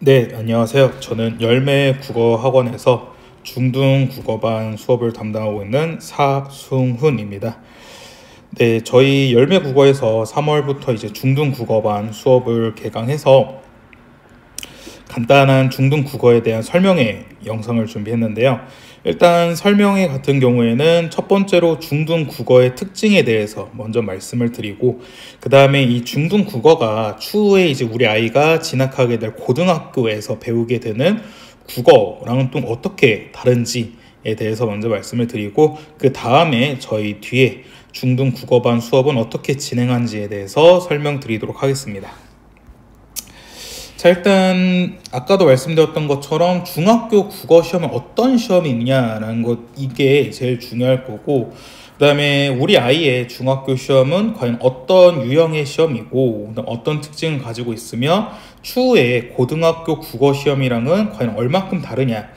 네, 안녕하세요. 저는 열매 국어학원에서 중등 국어반 수업을 담당하고 있는 사승훈입니다. 네, 저희 열매 국어에서 3월부터 이제 중등 국어반 수업을 개강해서 간단한 중등 국어에 대한 설명회 영상을 준비했는데요. 일단 설명회 같은 경우에는 첫 번째로 중등 국어의 특징에 대해서 먼저 말씀을 드리고, 그 다음에 이 중등 국어가 추후에 이제 우리 아이가 진학하게 될 고등학교에서 배우게 되는 국어랑은 또 어떻게 다른지에 대해서 먼저 말씀을 드리고, 그 다음에 저희 뒤에 중등 국어반 수업은 어떻게 진행한지에 대해서 설명드리도록 하겠습니다. 자, 일단 아까도 말씀드렸던 것처럼 중학교 국어 시험은 어떤 시험이 있냐라는 것, 이게 제일 중요할 거고, 그 다음에 우리 아이의 중학교 시험은 과연 어떤 유형의 시험이고 어떤 특징을 가지고 있으며 추후에 고등학교 국어 시험이랑은 과연 얼마큼 다르냐.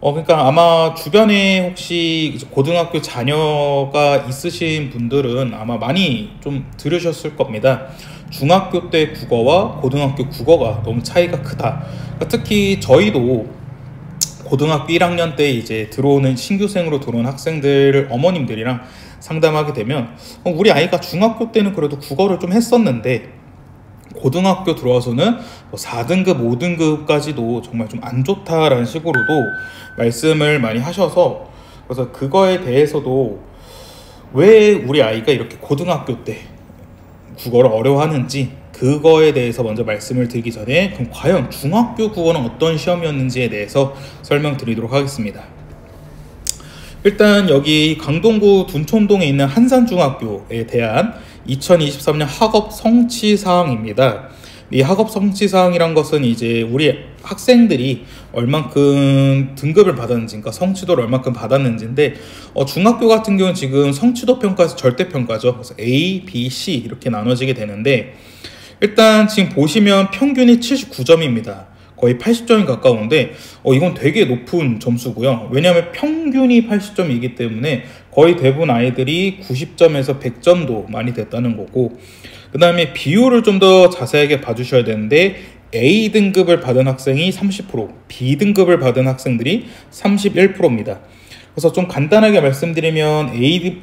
그러니까 아마 주변에 혹시 고등학교 자녀가 있으신 분들은 아마 많이 좀 들으셨을 겁니다. 중학교 때 국어와 고등학교 국어가 너무 차이가 크다. 그러니까 특히 저희도 고등학교 1학년 때 이제 들어오는 신규생으로 들어온 학생들 어머님들이랑 상담하게 되면 우리 아이가 중학교 때는 그래도 국어를 좀 했었는데 고등학교 들어와서는 4등급, 5등급까지도 정말 좀 안 좋다라는 식으로도 말씀을 많이 하셔서, 그래서 그거에 대해서도 왜 우리 아이가 이렇게 고등학교 때 국어를 어려워하는지, 그거에 대해서 먼저 말씀을 드리기 전에 그럼 과연 중학교 국어는 어떤 시험이었는지에 대해서 설명드리도록 하겠습니다. 일단 여기 강동구 둔촌동에 있는 한산중학교에 대한 2023년 학업 성취사항입니다. 이 학업 성취사항이란 것은 이제 우리 학생들이 얼만큼 등급을 받았는지, 그러니까 성취도를 얼만큼 받았는지인데, 중학교 같은 경우는 지금 성취도 평가에서 절대평가죠. 그래서 A, B, C 이렇게 나눠지게 되는데, 일단 지금 보시면 평균이 79점입니다. 거의 80점이 가까운데 이건 되게 높은 점수고요. 왜냐하면 평균이 80점이기 때문에 거의 대부분 아이들이 90점에서 100점도 많이 됐다는 거고, 그 다음에 비율을 좀 더 자세하게 봐주셔야 되는데 A등급을 받은 학생이 30%, B등급을 받은 학생들이 31%입니다. 그래서 좀 간단하게 말씀드리면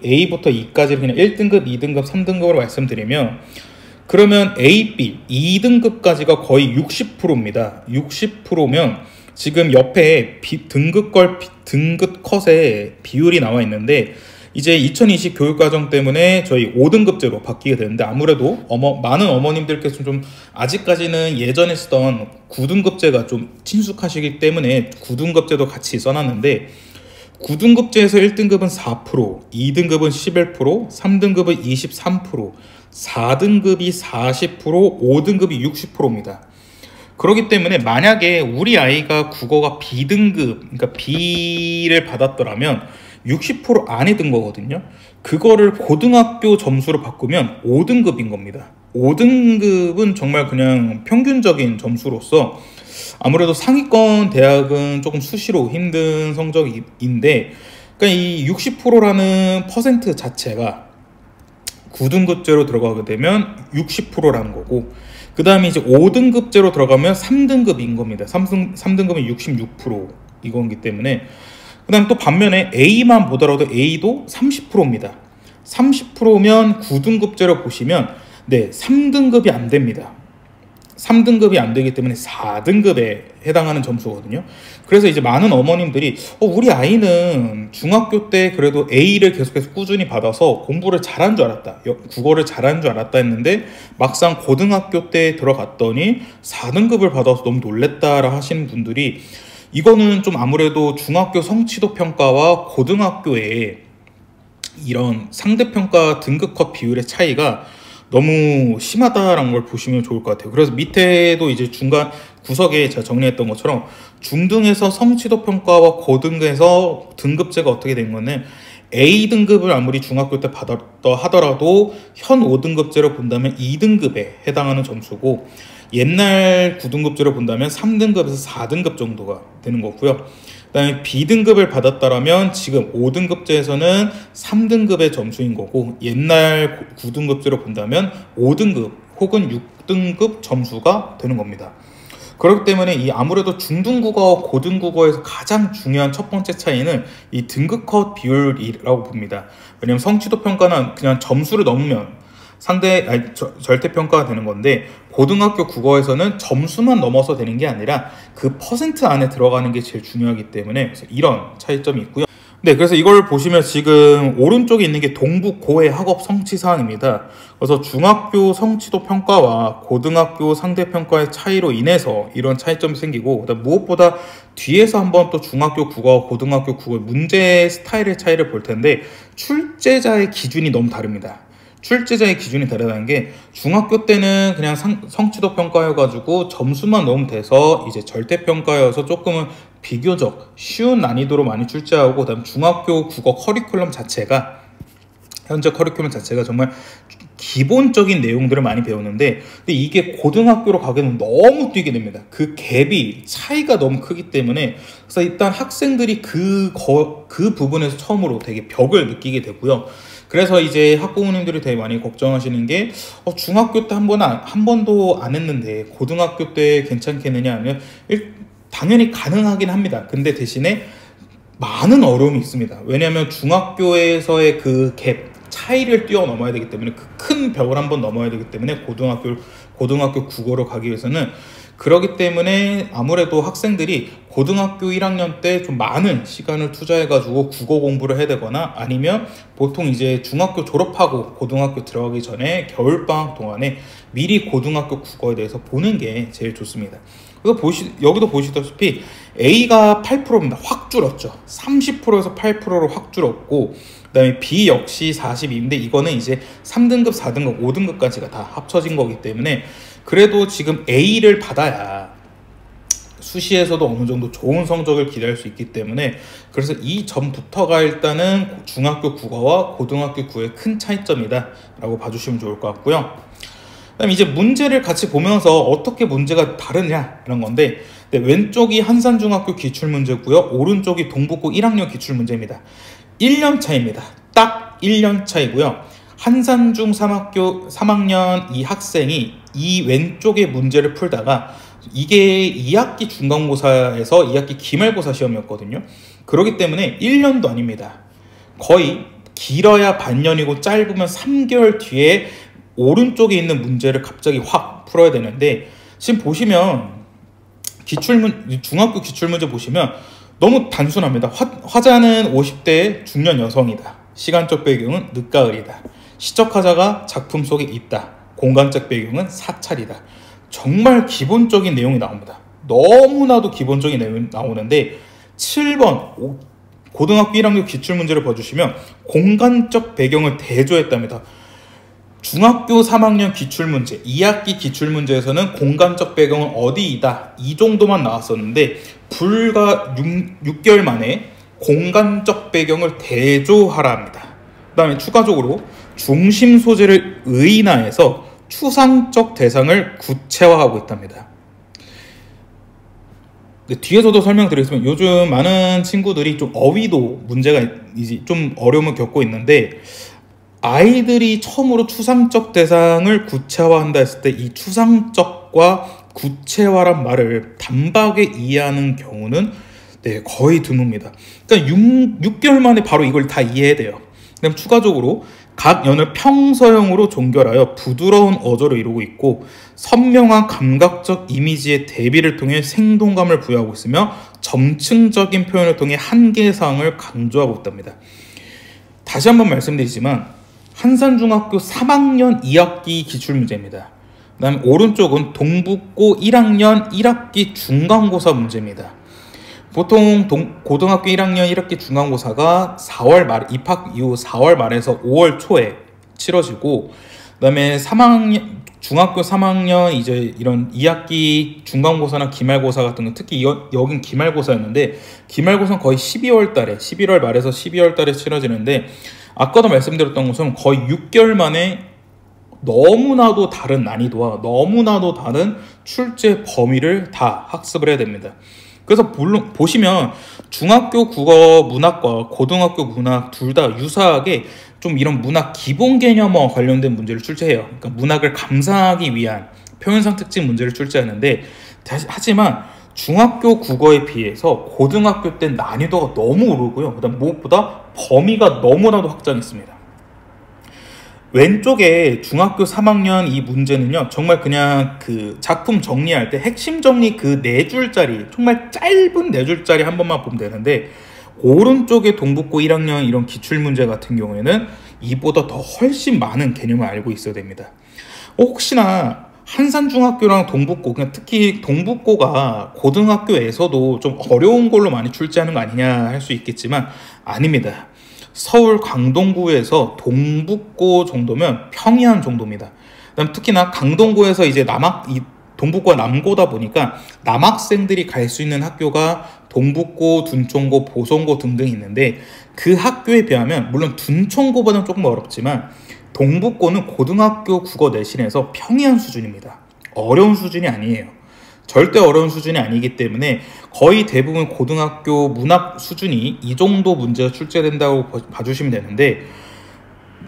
A부터 E까지 그냥 1등급, 2등급, 3등급으로 말씀드리면, 그러면 A, B, 2등급까지가 거의 60%입니다. 60%면 지금 옆에 등급 컷의 비율이 나와 있는데, 이제 2020 교육과정 때문에 저희 5등급제로 바뀌게 되는데, 아무래도 많은 어머님들께서 좀 아직까지는 예전에 쓰던 9등급제가 좀 친숙하시기 때문에 9등급제도 같이 써놨는데, 9등급제에서 1등급은 4%, 2등급은 11%, 3등급은 23%, 4등급이 40%, 5등급이 60%입니다. 그렇기 때문에 만약에 우리 아이가 국어가 B등급, 그러니까 B를 받았더라면 60% 안에 든 거거든요. 그거를 고등학교 점수로 바꾸면 5등급인 겁니다. 5등급은 정말 그냥 평균적인 점수로서 아무래도 상위권 대학은 조금 수시로 힘든 성적인데, 그러니까 이 60%라는 퍼센트 자체가 9등급제로 들어가게 되면 60%라는 거고, 그 다음에 이제 5등급제로 들어가면 3등급인 겁니다. 3등급은 66% 이거기 때문에, 그 다음 또 반면에 A만 보더라도 A도 30%입니다. 30%면 9등급제로 보시면 3등급이 안 됩니다. 3등급이 안 되기 때문에 4등급에 해당하는 점수거든요. 그래서 이제 많은 어머님들이 우리 아이는 중학교 때 그래도 A를 계속해서 꾸준히 받아서 공부를 잘한 줄 알았다, 국어를 잘한 줄 알았다 했는데 막상 고등학교 때 들어갔더니 4등급을 받아서 너무 놀랬다라 하시는 분들이, 이거는 좀 아무래도 중학교 성취도 평가와 고등학교의 이런 상대평가 등급 컷 비율의 차이가 너무 심하다라는 걸 보시면 좋을 것 같아요. 그래서 밑에도 이제 중간 구석에 제가 정리했던 것처럼 중등에서 성취도 평가와 고등에서 등급제가 어떻게 된 거는, A등급을 아무리 중학교 때 받았다 하더라도 현 5등급제로 본다면 2등급에 해당하는 점수고, 옛날 9등급제로 본다면 3등급에서 4등급 정도가 되는 거고요. 그 다음에 B등급을 받았다라면 지금 5등급제에서는 3등급의 점수인 거고, 옛날 9등급제로 본다면 5등급 혹은 6등급 점수가 되는 겁니다. 그렇기 때문에 이 아무래도 중등국어와 고등국어에서 가장 중요한 첫 번째 차이는 이 등급컷 비율이라고 봅니다. 왜냐하면 성취도 평가는 그냥 점수를 넘으면 절대평가가 되는 건데, 고등학교 국어에서는 점수만 넘어서 되는 게 아니라 그 퍼센트 안에 들어가는 게 제일 중요하기 때문에, 그래서 이런 차이점이 있고요. 네, 그래서 이걸 보시면 지금 오른쪽에 있는 게 동북고의 학업 성취 사항입니다. 그래서 중학교 성취도 평가와 고등학교 상대 평가의 차이로 인해서 이런 차이점이 생기고, 그다음 무엇보다 뒤에서 한번 또 중학교 국어와 고등학교 국어의 문제 스타일의 차이를 볼 텐데, 출제자의 기준이 너무 다릅니다. 출제자의 기준이 다르다는 게, 중학교 때는 그냥 성취도 평가여가지고 점수만 넣으면 돼서 이제 절대평가여서 조금은 비교적 쉬운 난이도로 많이 출제하고, 그다음 중학교 국어 커리큘럼 자체가, 현재 커리큘럼 자체가 정말 기본적인 내용들을 많이 배우는데, 근데 이게 고등학교로 가게 되면 너무 뛰게 됩니다. 그 갭이 차이가 너무 크기 때문에, 그래서 일단 학생들이 그 부분에서 처음으로 되게 벽을 느끼게 되고요. 그래서 이제 학부모님들이 되게 많이 걱정하시는 게, 중학교 때 한 번도 안 했는데 고등학교 때 괜찮겠느냐 하면, 당연히 가능하긴 합니다. 근데 대신에 많은 어려움이 있습니다. 왜냐하면 중학교에서의 그 갭 차이를 뛰어넘어야 되기 때문에, 그 큰 벽을 한번 넘어야 되기 때문에 고등학교 국어로 가기 위해서는, 그렇기 때문에 아무래도 학생들이 고등학교 1학년 때 좀 많은 시간을 투자해가지고 국어 공부를 해야 되거나, 아니면 보통 이제 중학교 졸업하고 고등학교 들어가기 전에 겨울방학 동안에 미리 고등학교 국어에 대해서 보는 게 제일 좋습니다. 그래서 여기도 보시다시피 A가 8%입니다. 확 줄었죠. 30%에서 8%로 확 줄었고, 그 다음에 B 역시 42인데 이거는 이제 3등급, 4등급, 5등급까지가 다 합쳐진 거기 때문에, 그래도 지금 A를 받아야 수시에서도 어느 정도 좋은 성적을 기대할 수 있기 때문에, 그래서 이 점부터가 일단은 중학교 국어와 고등학교 국어의 큰 차이점이다 라고 봐주시면 좋을 것 같고요. 그다음 이제 문제를 같이 보면서 어떻게 문제가 다르냐 이런 건데, 왼쪽이 한산중학교 기출문제고요, 오른쪽이 동북고 1학년 기출문제입니다. 1년 차입니다. 딱 1년 차이고요. 한산중 3학년 이 학생이 이 왼쪽의 문제를 풀다가, 이게 2학기 중간고사에서 2학기 기말고사 시험이었거든요. 그렇기 때문에 1년도 아닙니다. 거의 길어야 반년이고 짧으면 3개월 뒤에 오른쪽에 있는 문제를 갑자기 확 풀어야 되는데, 지금 보시면 중학교 기출문제 보시면 너무 단순합니다. 화자는 50대 중년 여성이다. 시간적 배경은 늦가을이다. 시적 화자가 작품 속에 있다. 공간적 배경은 사찰이다. 정말 기본적인 내용이 나옵니다. 너무나도 기본적인 내용이 나오는데, 7번 고등학교 1학년 기출문제를 봐주시면 공간적 배경을 대조했답니다. 중학교 3학년 기출문제, 2학기 기출문제에서는 공간적 배경은 어디이다, 이 정도만 나왔었는데, 불과 6개월 만에 공간적 배경을 대조하라 합니다. 그 다음에 추가적으로 중심 소재를 의인화해서 추상적 대상을 구체화하고 있답니다. 뒤에서도 설명드리겠지만, 요즘 많은 친구들이 좀 어휘도 문제가 이제 좀 어려움을 겪고 있는데, 아이들이 처음으로 추상적 대상을 구체화한다 했을 때 이 추상적과 구체화란 말을 단박에 이해하는 경우는 거의 드뭅니다. 그러니까 6개월 만에 바로 이걸 다 이해해야 돼요. 그다음 추가적으로 각 연을 평서형으로 종결하여 부드러운 어조를 이루고 있고, 선명한 감각적 이미지의 대비를 통해 생동감을 부여하고 있으며 점층적인 표현을 통해 한계사항을 강조하고 있답니다. 다시 한번 말씀드리지만, 한산중학교 3학년 2학기 기출문제입니다. 그 다음에 오른쪽은 동북고 1학년 1학기 중간고사 문제입니다. 보통 고등학교 1학년 1학기 중간고사가 4월 말, 입학 이후 4월 말에서 5월 초에 치러지고, 그 다음에 중학교 3학년 이제 이런 2학기 중간고사나 기말고사 같은 거, 특히 여긴 기말고사였는데, 기말고사는 거의 11월 말에서 12월 달에 치러지는데, 아까도 말씀드렸던 것처럼 거의 6개월 만에 너무나도 다른 난이도와 너무나도 다른 출제 범위를 다 학습을 해야 됩니다. 그래서 물론 보시면 중학교 국어 문학과 고등학교 문학 둘 다 유사하게 좀 이런 문학 기본 개념과 관련된 문제를 출제해요. 그러니까 문학을 감상하기 위한 표현상 특징 문제를 출제하는데, 하지만 중학교 국어에 비해서 고등학교 때 난이도가 너무 오르고요. 그다음 무엇보다 범위가 너무나도 확장했습니다. 왼쪽에 중학교 3학년 이 문제는요, 정말 그냥 그 작품 정리할 때 핵심 정리 그 4줄짜리, 정말 짧은 4줄짜리 한 번만 보면 되는데, 오른쪽에 동북고 1학년 이런 기출문제 같은 경우에는 이보다 더 훨씬 많은 개념을 알고 있어야 됩니다. 혹시나 한산중학교랑 동북고, 그냥 특히 동북고가 고등학교에서도 좀 어려운 걸로 많이 출제하는 거 아니냐 할 수 있겠지만 아닙니다. 서울 강동구에서 동북고 정도면 평이한 정도입니다. 그다음 특히나 강동구에서 이제 동북고가 남고다 보니까 남학생들이 갈 수 있는 학교가 동북고, 둔촌고, 보성고 등등 있는데, 그 학교에 비하면 물론 둔촌고보다는 조금 어렵지만 동북고는 고등학교 국어 내신에서 평이한 수준입니다. 어려운 수준이 아니에요. 절대 어려운 수준이 아니기 때문에 거의 대부분 고등학교 문학 수준이 이 정도 문제가 출제된다고 봐주시면 되는데,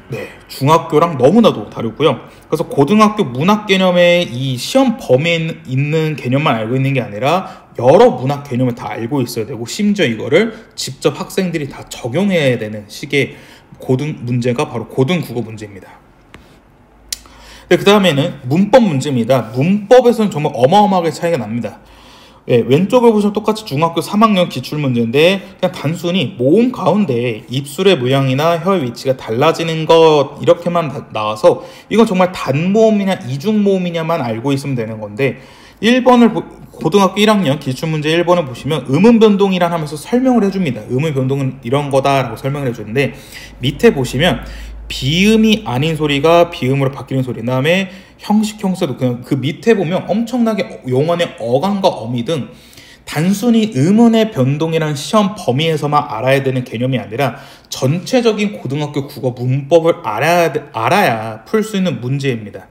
네, 중학교랑 너무나도 다르고요. 그래서 고등학교 문학 개념의 이 시험 범위에 있는 개념만 알고 있는 게 아니라 여러 문학 개념을 다 알고 있어야 되고, 심지어 이거를 직접 학생들이 다 적용해야 되는 식의 문제가 바로 고등국어 문제입니다. 네, 그 다음에는 문법 문제입니다. 문법에서는 정말 어마어마하게 차이가 납니다. 네, 왼쪽을 보시면 똑같이 중학교 3학년 기출문제인데, 그냥 단순히 모음 가운데 입술의 모양이나 혀의 위치가 달라지는 것 이렇게만 나와서 이건 정말 단모음이냐 이중모음이냐만 알고 있으면 되는 건데, 1번을 고등학교 1학년 기출문제 1번을 보시면 음운 변동이란 하면서 설명을 해줍니다. 음운 변동은 이런 거다라고 설명을 해주는데, 밑에 보시면 비음이 아닌 소리가 비음으로 바뀌는 소리, 그다음에 형식, 형세도 그냥 그 밑에 보면 엄청나게 용언의 어감과 어미 등 단순히 음운의 변동이라는 시험 범위에서만 알아야 되는 개념이 아니라 전체적인 고등학교 국어 문법을 알아야 풀 수 있는 문제입니다.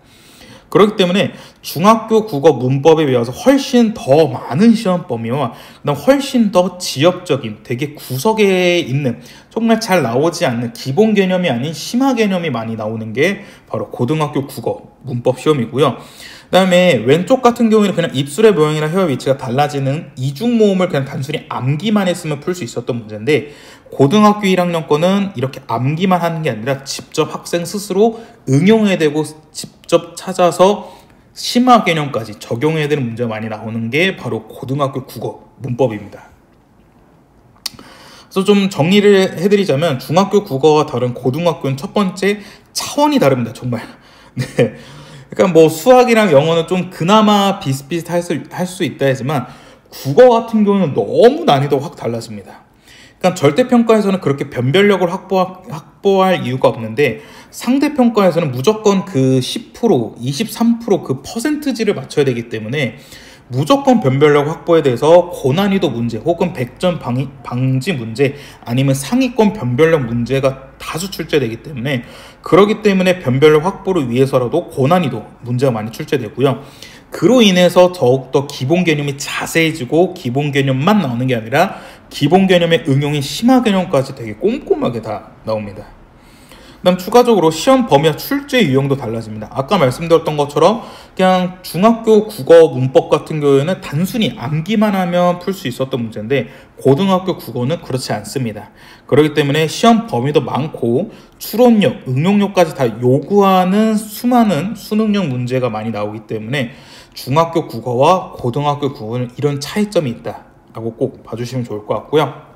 그렇기 때문에 중학교 국어 문법에 비해서 훨씬 더 많은 시험 범위와 그다음 훨씬 더 지역적인, 되게 구석에 있는, 정말 잘 나오지 않는 기본 개념이 아닌 심화 개념이 많이 나오는 게 바로 고등학교 국어 문법 시험이고요. 그 다음에 왼쪽 같은 경우에는 그냥 입술의 모양이나 혀의 위치가 달라지는 이중모음을 그냥 단순히 암기만 했으면 풀 수 있었던 문제인데, 고등학교 1학년 거는 이렇게 암기만 하는 게 아니라 직접 학생 스스로 응용해야 되고 직접 찾아서 심화 개념까지 적용해야 되는 문제가 많이 나오는 게 바로 고등학교 국어 문법입니다. 그래서 좀 정리를 해드리자면, 중학교 국어와 다른 고등학교는 첫 번째 차원이 다릅니다. 정말. 네. 그러니까 뭐 수학이랑 영어는 좀 그나마 비슷비슷할 수 있다 하지만 국어 같은 경우는 너무 난이도가 확 달라집니다. 그러니까 절대평가에서는 그렇게 변별력을 확보할 이유가 없는데, 상대평가에서는 무조건 그 10%, 23% 그 퍼센트지를 맞춰야 되기 때문에 무조건 변별력 확보에 대해서 고난이도 문제 혹은 100점 방지 문제 아니면 상위권 변별력 문제가 다수 출제되기 때문에, 그렇기 때문에 변별력 확보를 위해서라도 고난이도 문제가 많이 출제되고요. 그로 인해서 더욱더 기본 개념이 자세해지고 기본 개념만 나오는 게 아니라 기본 개념의 응용인 심화 개념까지 되게 꼼꼼하게 다 나옵니다. 그다음 추가적으로 시험 범위와 출제 유형도 달라집니다. 아까 말씀드렸던 것처럼 그냥 중학교 국어 문법 같은 경우에는 단순히 암기만 하면 풀 수 있었던 문제인데, 고등학교 국어는 그렇지 않습니다. 그렇기 때문에 시험 범위도 많고 추론력, 응용력까지 다 요구하는 수많은 수능형 문제가 많이 나오기 때문에 중학교 국어와 고등학교 국어는 이런 차이점이 있다라고 꼭 봐주시면 좋을 것 같고요.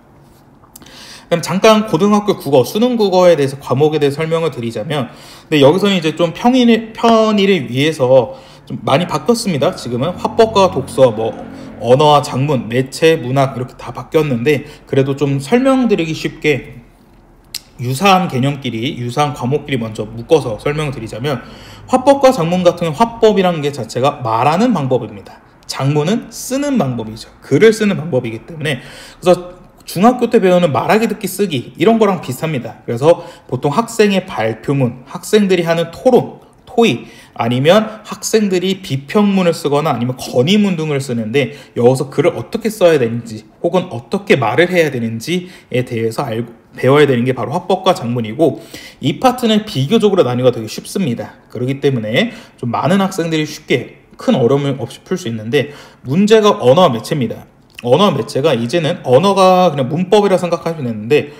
그럼 잠깐 고등학교 국어, 수능 국어에 대해서 과목에 대해 설명을 드리자면, 근데 여기서는 이제 좀 편의를 위해서 좀 많이 바뀌었습니다. 지금은 화법과 독서, 뭐 언어와 작문, 매체, 문학 이렇게 다 바뀌었는데, 그래도 좀 설명드리기 쉽게 유사한 개념끼리, 유사한 과목끼리 먼저 묶어서 설명을 드리자면, 화법과 작문 같은 경우는 화법이라는 게 자체가 말하는 방법입니다. 작문은 쓰는 방법이죠. 글을 쓰는 방법이기 때문에, 그래서 중학교 때 배우는 말하기, 듣기, 쓰기 이런 거랑 비슷합니다. 그래서 보통 학생의 발표문, 학생들이 하는 토론, 토의, 아니면 학생들이 비평문을 쓰거나 아니면 건의문 등을 쓰는데, 여기서 글을 어떻게 써야 되는지 혹은 어떻게 말을 해야 되는지에 대해서 배워야 되는 게 바로 화법과 작문이고, 이 파트는 비교적으로 난이도가 되게 쉽습니다. 그렇기 때문에 좀 많은 학생들이 쉽게 큰 어려움 없이 풀 수 있는데, 문제가 언어 매체입니다. 언어 매체가 이제는 언어가 그냥 문법이라 생각하시면 되는데,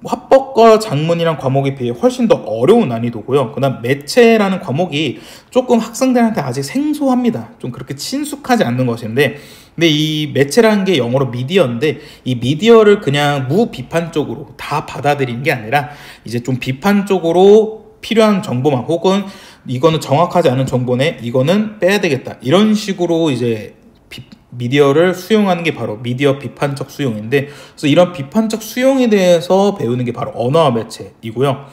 화법과 작문이란 과목에 비해 훨씬 더 어려운 난이도고요. 그 다음 매체라는 과목이 조금 학생들한테 아직 생소합니다. 좀 그렇게 친숙하지 않는 것인데, 근데 이 매체라는 게 영어로 미디어인데, 이 미디어를 그냥 무비판적으로 다 받아들이는 게 아니라 이제 좀 비판적으로 필요한 정보만, 혹은 이거는 정확하지 않은 정보네, 이거는 빼야 되겠다, 이런 식으로 이제 미디어를 수용하는 게 바로 미디어 비판적 수용인데, 그래서 이런 비판적 수용에 대해서 배우는 게 바로 언어와 매체이고요.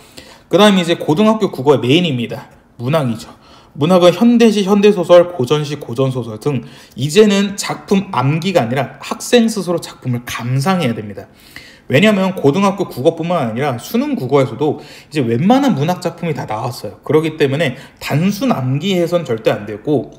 그 다음에 이제 고등학교 국어의 메인입니다. 문학이죠. 문학은 현대시, 현대소설, 고전시, 고전소설 등 이제는 작품 암기가 아니라 학생 스스로 작품을 감상해야 됩니다. 왜냐하면 고등학교 국어뿐만 아니라 수능 국어에서도 이제 웬만한 문학 작품이 다 나왔어요. 그렇기 때문에 단순 암기해서는 절대 안 되고,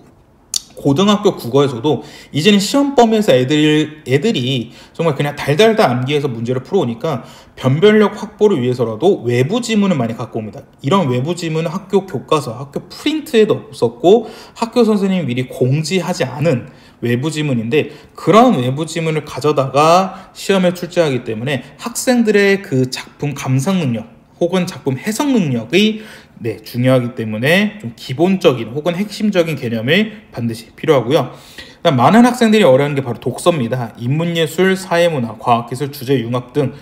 고등학교 국어에서도 이제는 시험 범위에서 애들이 정말 그냥 달달달 암기해서 문제를 풀어오니까 변별력 확보를 위해서라도 외부 지문을 많이 갖고 옵니다. 이런 외부 지문은 학교 교과서, 학교 프린트에도 없었고 학교 선생님이 미리 공지하지 않은 외부 지문인데, 그런 외부 지문을 가져다가 시험에 출제하기 때문에 학생들의 그 작품 감상 능력 혹은 작품 해석 능력이 중요하기 때문에 좀 기본적인 혹은 핵심적인 개념이 반드시 필요하고요. 많은 학생들이 어려워하는 게 바로 독서입니다. 인문예술, 사회문화, 과학기술, 주제융합 등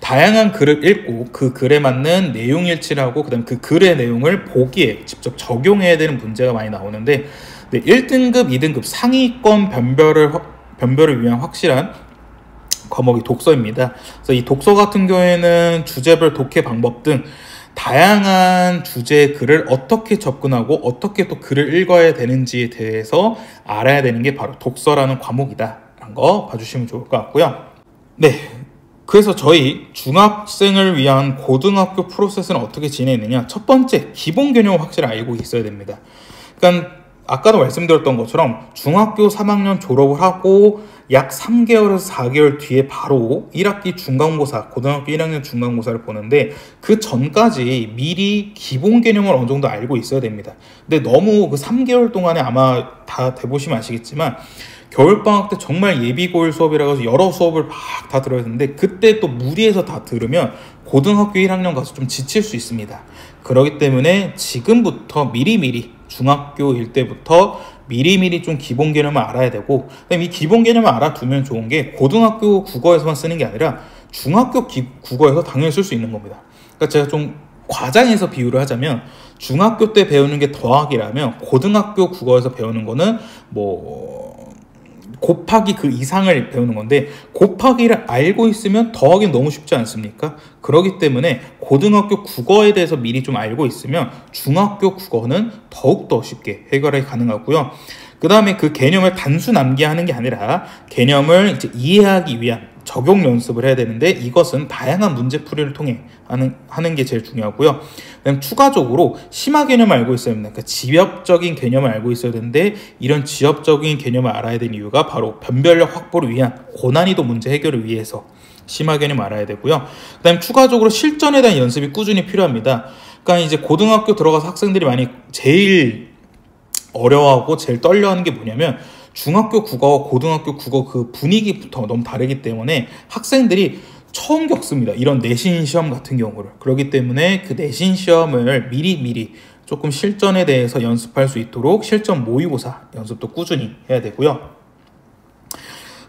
다양한 글을 읽고 그 글에 맞는 내용 일치를 하고, 그 다음 그 글의 내용을 보기에 직접 적용해야 되는 문제가 많이 나오는데, 1등급, 2등급 상위권 변별을 위한 확실한 과목이 독서입니다. 그래서 이 독서 같은 경우에는 주제별 독해 방법 등 다양한 주제의 글을 어떻게 접근하고 어떻게 또 글을 읽어야 되는지에 대해서 알아야 되는 게 바로 독서라는 과목이다 라는 거 봐주시면 좋을 것 같고요. 그래서 저희 중학생을 위한 고등학교 프로세스는 어떻게 진행했느냐. 첫 번째, 기본 개념을 확실히 알고 있어야 됩니다. 그러니까 아까도 말씀드렸던 것처럼 중학교 3학년 졸업을 하고 약 3개월에서 4개월 뒤에 바로 1학기 중간고사, 고등학교 1학년 중간고사를 보는데, 그 전까지 미리 기본 개념을 어느 정도 알고 있어야 됩니다. 근데 너무 그 3개월 동안에 아마 다 돼보시면 아시겠지만, 겨울방학 때 정말 예비고일 수업이라고 해서 여러 수업을 막 다 들어야 되는데, 그때 또 무리해서 다 들으면 고등학교 1학년 가서 좀 지칠 수 있습니다. 그렇기 때문에 지금부터 미리미리 중학교일 때부터 미리미리 좀 기본 개념을 알아야 되고, 그다음에 이 기본 개념을 알아두면 좋은 게 고등학교 국어에서만 쓰는 게 아니라 중학교 국어에서 당연히 쓸 수 있는 겁니다. 그러니까 제가 좀 과장해서 비유를 하자면, 중학교 때 배우는 게 더하기라면 고등학교 국어에서 배우는 거는 곱하기 그 이상을 배우는 건데, 곱하기를 알고 있으면 더하기는 너무 쉽지 않습니까? 그렇기 때문에 고등학교 국어에 대해서 미리 좀 알고 있으면 중학교 국어는 더욱더 쉽게 해결이 가능하고요. 그 다음에 그 개념을 단순 암기하는 게 아니라 개념을 이제 이해하기 위한 적용 연습을 해야 되는데, 이것은 다양한 문제풀이를 통해 하는 게 제일 중요하고요. 그다음 추가적으로 심화 개념을 알고 있어야 합니다. 그러니까 지엽적인 개념을 알고 있어야 되는데, 이런 지엽적인 개념을 알아야 되는 이유가 바로 변별력 확보를 위한 고난이도 문제 해결을 위해서 심화 개념을 알아야 되고요. 그다음 추가적으로 실전에 대한 연습이 꾸준히 필요합니다. 그러니까 이제 고등학교 들어가서 학생들이 많이 제일 어려워하고 제일 떨려하는 게 뭐냐면, 중학교 국어와 고등학교 국어 그 분위기부터 너무 다르기 때문에 학생들이 처음 겪습니다. 이런 내신 시험 같은 경우를. 그렇기 때문에 그 내신 시험을 미리 조금 실전에 대해서 연습할 수 있도록 실전 모의고사 연습도 꾸준히 해야 되고요.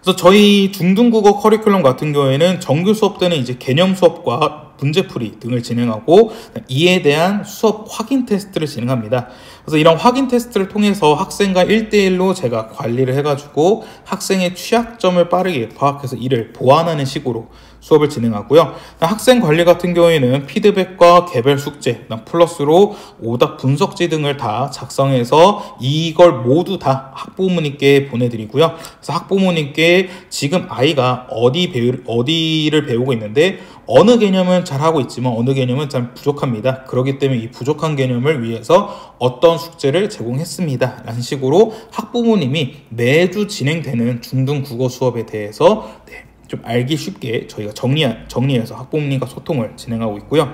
그래서 저희 중등국어 커리큘럼 같은 경우에는 정규 수업 때는 이제 개념 수업과 문제풀이 등을 진행하고, 이에 대한 수업 확인 테스트를 진행합니다. 그래서 이런 확인 테스트를 통해서 학생과 1대1로 제가 관리를 해가지고 학생의 취약점을 빠르게 파악해서 이를 보완하는 식으로 수업을 진행하고요. 학생 관리 같은 경우에는 피드백과 개별 숙제, 플러스로 오답 분석지 등을 다 작성해서 이걸 모두 다 학부모님께 보내드리고요. 그래서 학부모님께 지금 아이가 어디를 배우고 있는데 어느 개념은 잘 하고 있지만 어느 개념은 잘 부족합니다. 그렇기 때문에 이 부족한 개념을 위해서 어떤 숙제를 제공했습니다 라는 식으로 학부모님이 매주 진행되는 중등 국어 수업에 대해서 좀 알기 쉽게 저희가 정리해서 학부모님과 소통을 진행하고 있고요.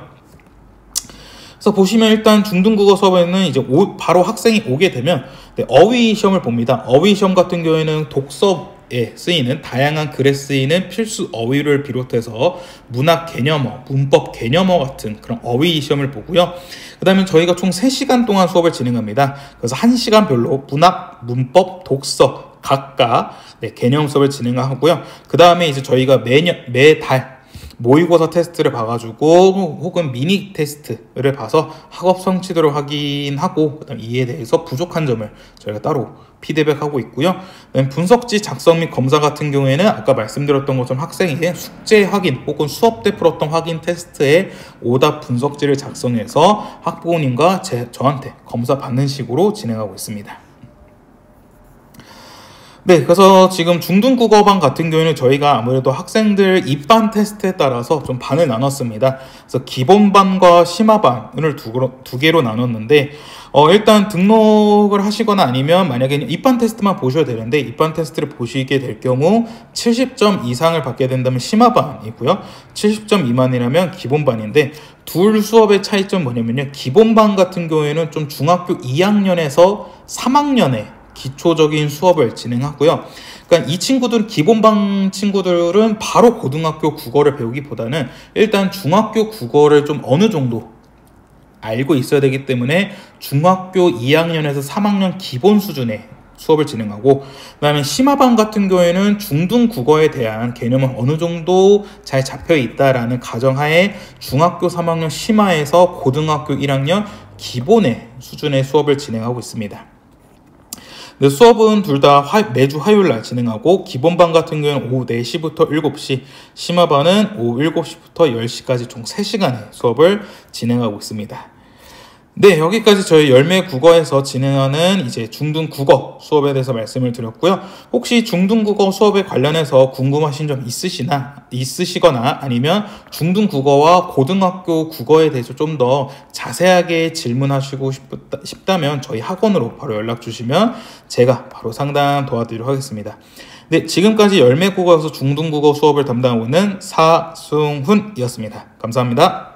그래서 보시면 일단 중등국어 수업에는 이제 바로 학생이 오게 되면 어휘 시험을 봅니다. 어휘 시험 같은 경우에는 독서에 쓰이는 다양한 글에 쓰이는 필수 어휘를 비롯해서 문학 개념어, 문법 개념어 같은 그런 어휘 시험을 보고요. 그 다음에 저희가 총 3시간 동안 수업을 진행합니다. 그래서 1시간별로 문학, 문법, 독서 각각 개념 수업을 진행하고요. 그 다음에 이제 저희가 매달 모의고사 테스트를 봐가지고 혹은 미니 테스트를 봐서 학업 성취도를 확인하고 그다음 이에 대해서 부족한 점을 저희가 따로 피드백하고 있고요. 분석지 작성 및 검사 같은 경우에는 아까 말씀드렸던 것처럼 학생에게 숙제 확인 혹은 수업 때 풀었던 확인 테스트에 오답 분석지를 작성해서 학부모님과 저한테 검사 받는 식으로 진행하고 있습니다. 네, 그래서 지금 중등국어반 같은 경우에는 저희가 아무래도 학생들 입반 테스트에 따라서 좀 반을 나눴습니다. 그래서 기본반과 심화반을 두 개로 나눴는데, 일단 등록을 하시거나 아니면 만약에 입반 테스트만 보셔야 되는데, 입반 테스트를 보시게 될 경우 70점 이상을 받게 된다면 심화반이고요. 70점 미만이라면 기본반인데, 둘 수업의 차이점 뭐냐면요. 기본반 같은 경우에는 좀 중학교 2학년에서 3학년에 기초적인 수업을 진행하고요. 그러니까 이 친구들, 기본반 친구들은 바로 고등학교 국어를 배우기보다는 일단 중학교 국어를 좀 어느 정도 알고 있어야 되기 때문에 중학교 2학년에서 3학년 기본 수준의 수업을 진행하고, 그 다음에 심화반 같은 경우에는 중등 국어에 대한 개념은 어느 정도 잘 잡혀 있다라는 가정하에 중학교 3학년 심화에서 고등학교 1학년 기본의 수준의 수업을 진행하고 있습니다. 네, 수업은 둘 다 매주 화요일날 진행하고, 기본반 같은 경우는 오후 4시부터 7시, 심화반은 오후 7시부터 10시까지 총 3시간의 수업을 진행하고 있습니다. 네, 여기까지 저희 열매 국어에서 진행하는 이제 중등 국어 수업에 대해서 말씀을 드렸고요. 혹시 중등 국어 수업에 관련해서 궁금하신 점 있으시거나 아니면 중등 국어와 고등학교 국어에 대해서 좀 더 자세하게 질문하시고 싶다면 저희 학원으로 바로 연락 주시면 제가 바로 상담 도와드리도록 하겠습니다. 네, 지금까지 열매 국어에서 중등 국어 수업을 담당하고 있는 사승훈이었습니다. 감사합니다.